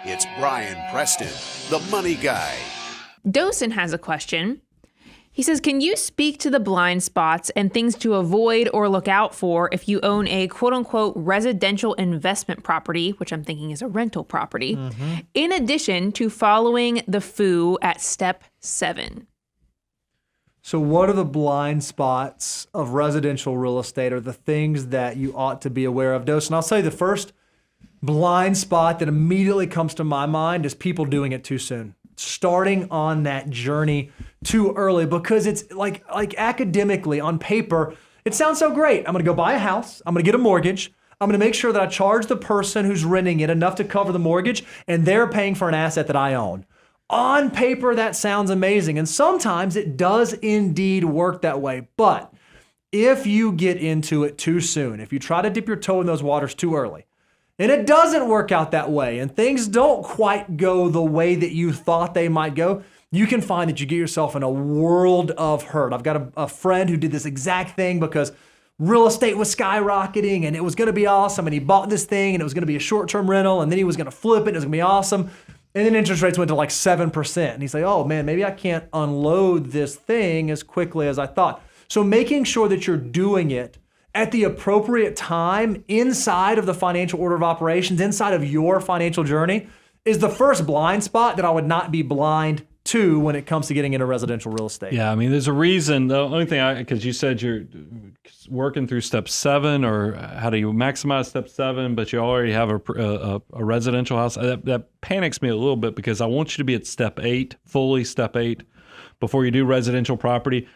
It's Brian Preston, the money guy. Dosen has a question. He says, can you speak to the blind spots and things to avoid or look out for if you own a quote-unquote residential investment property, which I'm thinking is a rental property, in addition to following the FOO at step 7? So what are the blind spots of residential real estate, or the things that you ought to be aware of, Dosen? I'll say the first blind spot that immediately comes to my mind is people doing it too soon. Starting on that journey too early, because it's like academically on paper, it sounds so great. I'm going to go buy a house. I'm going to get a mortgage. I'm going to make sure that I charge the person who's renting it enough to cover the mortgage, and they're paying for an asset that I own. On paper, that sounds amazing. And sometimes it does indeed work that way. But if you get into it too soon, if you try to dip your toe in those waters too early, and it doesn't work out that way, and things don't quite go the way that you thought they might go, you can find that you get yourself in a world of hurt. I've got a friend who did this exact thing because real estate was skyrocketing and it was going to be awesome, and he bought this thing and it was going to be a short-term rental, and then he was going to flip it and it was going to be awesome. And then interest rates went to like 7%. And he's like, oh man, maybe I can't unload this thing as quickly as I thought. So making sure that you're doing it at the appropriate time inside of the financial order of operations, inside of your financial journey, is the first blind spot that I would not be blind to when it comes to getting into residential real estate. Yeah, I mean, there's a reason. The only thing, because you said you're working through step 7, or how do you maximize step 7, but you already have a residential house. That panics me a little bit, because I want you to be at step 8, fully step 8, before you do residential property.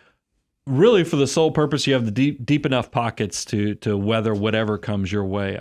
Really, for the sole purpose, you have the deep enough pockets to weather whatever comes your way.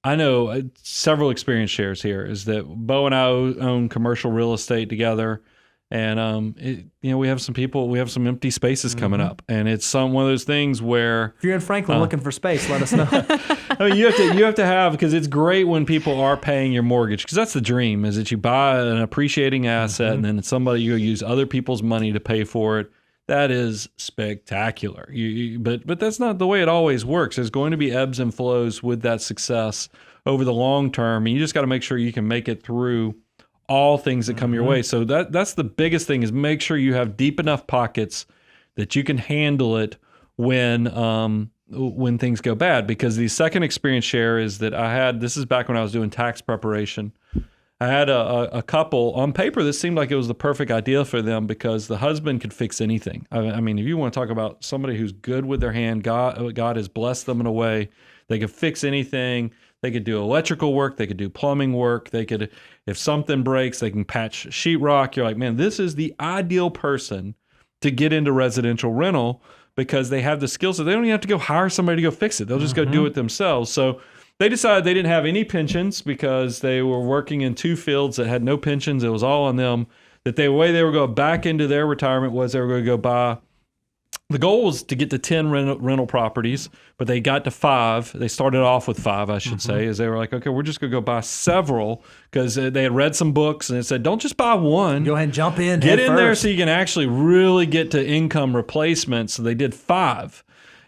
I know several experience shares here is that Bo and I own commercial real estate together, and we have some empty spaces coming up, and it's one of those things where if you're in Franklin looking for space, let us know. I mean, you have to have, because it's great when people are paying your mortgage, because that's the dream, is that you buy an appreciating asset and then you use other people's money to pay for it. That is spectacular. But that's not the way it always works. There's going to be ebbs and flows with that success over the long term, and you just got to make sure you can make it through all things that come your way. So that's the biggest thing, is make sure you have deep enough pockets that you can handle it when things go bad. Because the second experience share is that this is back when I was doing tax preparation. I had a couple on paper that seemed like it was the perfect idea for them, because the husband could fix anything. I mean, if you want to talk about somebody who's good with their hand, God has blessed them in a way. They could fix anything. They could do electrical work. They could do plumbing work. They could, if something breaks, they can patch sheetrock. You're like, man, this is the ideal person to get into residential rental, because they have the skills, so they don't even have to go hire somebody to go fix it. They'll just go do it themselves. So they decided they didn't have any pensions, because they were working in 2 fields that had no pensions. It was all on them. That the way they were going back into their retirement was they were going to go buy. The goal was to get to 10 rental properties, but they got to 5. They started off with 5, I should say, as they were like, okay, we're just going to go buy several, because they had read some books and it said, don't just buy one. Go ahead and jump in. Get in there so you can actually really get to income replacement. So they did 5.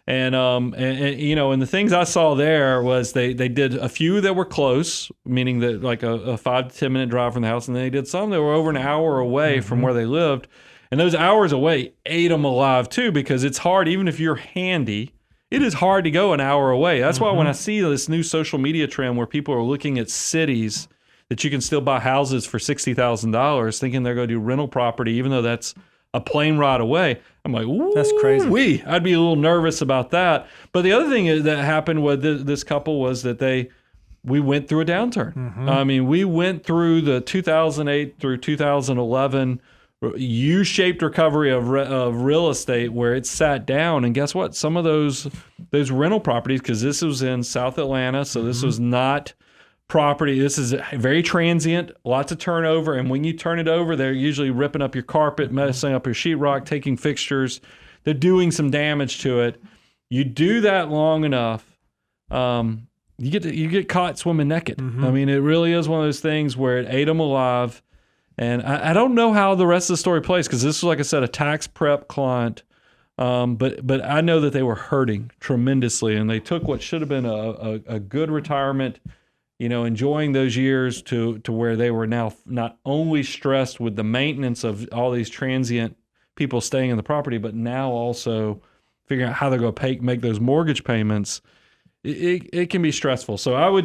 And the things I saw there was they did a few that were close, meaning that like a 5 to 10 minute drive from the house, and then they did some that were over an hour away from where they lived. And those hours away ate them alive too, because it's hard, even if you're handy, it is hard to go an hour away. That's why when I see this new social media trend where people are looking at cities that you can still buy houses for $60,000, thinking they're going to do rental property, even though that's a plane ride away, I'm like, ooh, that's crazy. I'd be a little nervous about that. But the other thing that happened with this couple was that we went through a downturn. I mean, we went through the 2008 through 2011 U-shaped recovery of real estate, where it sat down. And guess what? Some of those rental properties, because this was in South Atlanta, so this was not property. This is very transient, lots of turnover. And when you turn it over, they're usually ripping up your carpet, messing up your sheetrock, taking fixtures. They're doing some damage to it. You do that long enough, you get caught swimming naked. I mean, it really is one of those things where it ate them alive. And I don't know how the rest of the story plays, because this was, like I said, a tax prep client. But I know that they were hurting tremendously, and they took what should have been a good retirement enjoying those years to where they were now not only stressed with the maintenance of all these transient people staying in the property, but now also figuring out how they're going to make those mortgage payments. It can be stressful. So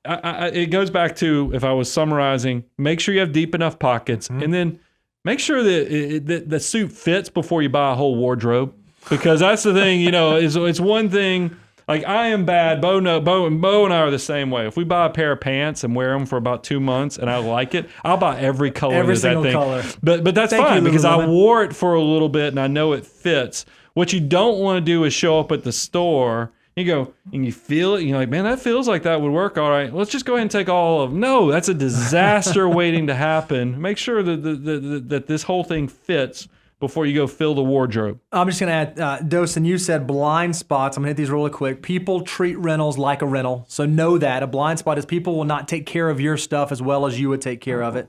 it goes back to, if I was summarizing, make sure you have deep enough pockets, and then make sure that the suit fits before you buy a whole wardrobe, because that's the thing. It's one thing. Like, I am bad. Bo and I are the same way. If we buy a pair of pants and wear them for about 2 months and I like it, I'll buy every color. Every of that single thing. color. But that's Thank fine, you, because I Lululemon. wore it for a little bit and I know it fits. What you don't want to do is show up at the store. You go and you feel it. And you're like, man, that feels like that would work. All right, let's just go ahead and take all of them. No, that's a disaster waiting to happen. Make sure that this whole thing fits before you go fill the wardrobe. I'm just going to add, Dosen, you said blind spots. I'm going to hit these really quick. People treat rentals like a rental. So know that. A blind spot is people will not take care of your stuff as well as you would take care of it.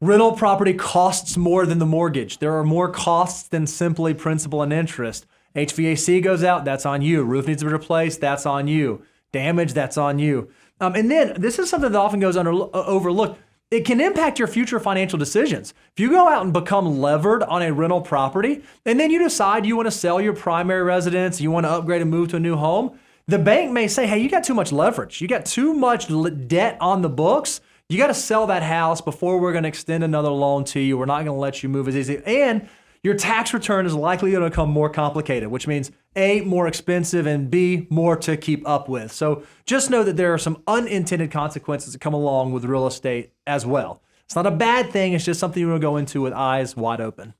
Rental property costs more than the mortgage. There are more costs than simply principal and interest. HVAC goes out, that's on you. Roof needs to be replaced, that's on you. Damage, that's on you. And then this is something that often goes overlooked. It can impact your future financial decisions. If you go out and become levered on a rental property, and then you decide you want to sell your primary residence, you want to upgrade and move to a new home, the bank may say, hey, you got too much leverage. You got too much debt on the books. You got to sell that house before we're going to extend another loan to you. We're not going to let you move as easy. And your tax return is likely going to become more complicated, which means A, more expensive, and B, more to keep up with. So just know that there are some unintended consequences that come along with real estate as well. It's not a bad thing. It's just something you want to go into with eyes wide open.